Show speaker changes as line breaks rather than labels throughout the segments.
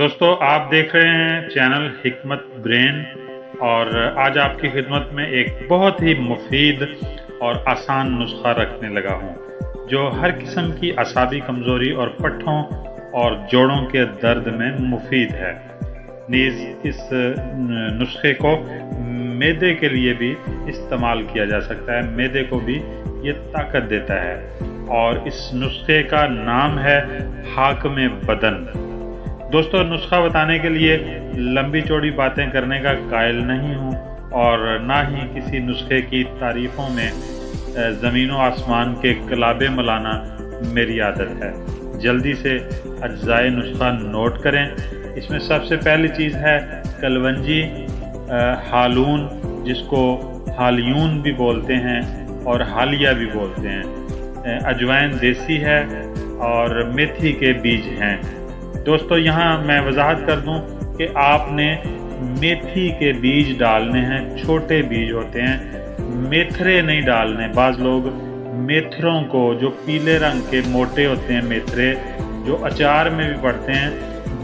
दोस्तों, आप देख रहे हैं चैनल हिकमत ब्रेन और आज आपकी खिदमत में एक बहुत ही मुफीद और आसान नुस्खा रखने लगा हूं जो हर किस्म की असाबी कमज़ोरी और पट्ठों और जोड़ों के दर्द में मुफीद है। नीज़ इस नुस्खे को मैदे के लिए भी इस्तेमाल किया जा सकता है। मैदे को भी ये ताकत देता है और इस नुस्खे का नाम है हाकमे बदन। दोस्तों, नुस्खा बताने के लिए लंबी चौड़ी बातें करने का कायल नहीं हूँ और ना ही किसी नुस्खे की तारीफ़ों में ज़मीन व आसमान के कलाबे मलाना मेरी आदत है। जल्दी से अज्जाए नुस्खा नोट करें। इसमें सबसे पहली चीज़ है कलवंजी, हालून जिसको हालियून भी बोलते हैं और हालिया भी बोलते हैं, अजवाइन देसी है और मेथी के बीज हैं। दोस्तों, यहाँ मैं वजाहत कर दूं कि आपने मेथी के बीज डालने हैं, छोटे बीज होते हैं, मेथरे नहीं डालने। बाज़ लोग मेथरों को, जो पीले रंग के मोटे होते हैं मेथरे, जो अचार में भी पड़ते हैं,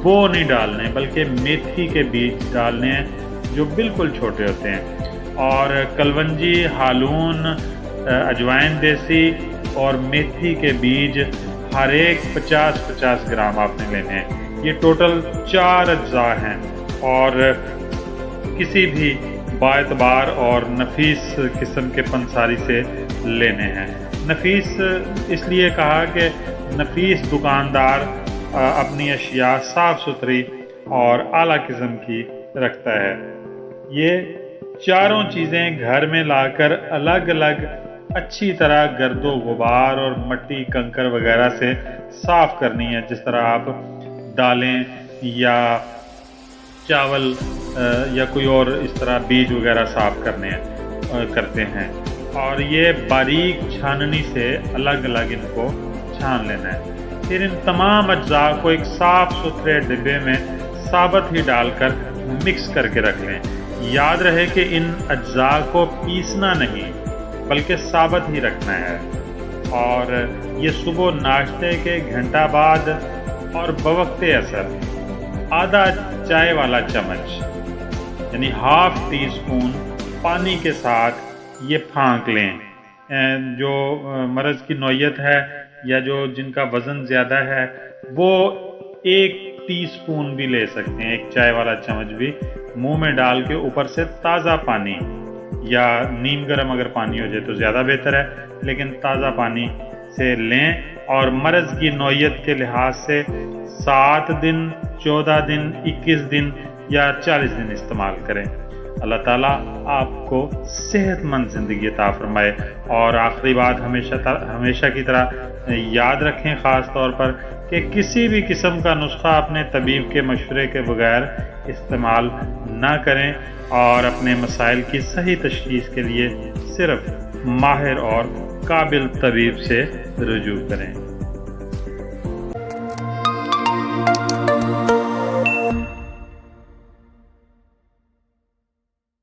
वो नहीं डालने, बल्कि मेथी के बीज डालने हैं जो बिल्कुल छोटे होते हैं। और कलवंजी, हालून, अजवाइन देसी और मेथी के बीज हर एक 50-50 ग्राम आपने लेने हैं। ये टोटल 4 अज्जा हैं और किसी भी बाएतबार और नफीस किस्म के पंसारी से लेने हैं। नफीस इसलिए कहा कि नफीस दुकानदार अपनी अशिया साफ़ सुथरी और आला किस्म की रखता है। ये चारों चीज़ें घर में लाकर अलग अलग अच्छी तरह गर्दो गुबार और मट्टी कंकर वगैरह से साफ़ करनी है, जिस तरह आप दालें या चावल या कोई और इस तरह बीज वगैरह साफ़ करते हैं। और ये बारीक छाननी से अलग अलग इनको छान लेना है। फिर इन तमाम अज्जा को एक साफ़ सुथरे डिब्बे में साबुत ही डालकर मिक्स करके रख लें। याद रहे कि इन अज्जा को पीसना नहीं बल्कि साबुत ही रखना है। और ये सुबह नाश्ते के घंटा बाद और बवक्ते असर आधा चाय वाला चम्मच यानी हाफ टी स्पून पानी के साथ ये फांक लें। जो मर्ज़ की नौयत है या जो जिनका वज़न ज़्यादा है वो 1 टीस्पून भी ले सकते हैं, 1 चाय वाला चम्मच भी मुंह में डाल के ऊपर से ताज़ा पानी या नीम गर्म अगर पानी हो जाए तो ज़्यादा बेहतर है, लेकिन ताज़ा पानी से लें। और मर्ज़ की नौयत के लिहाज से 7 दिन, 14 दिन, 21 दिन या 40 दिन इस्तेमाल करें। अल्लाह ताला आपको सेहतमंद ज़िंदगी अता फरमाए। और आखिरी बात हमेशा की तरह याद रखें, ख़ास तौर पर कि किसी भी किस्म का नुस्खा अपने तबीब के मशवरे के बगैर इस्तेमाल ना करें और अपने मसाइल की सही तशख़ीस के लिए सिर्फ़ माहिर और काबिल तबीब से रुजू करें।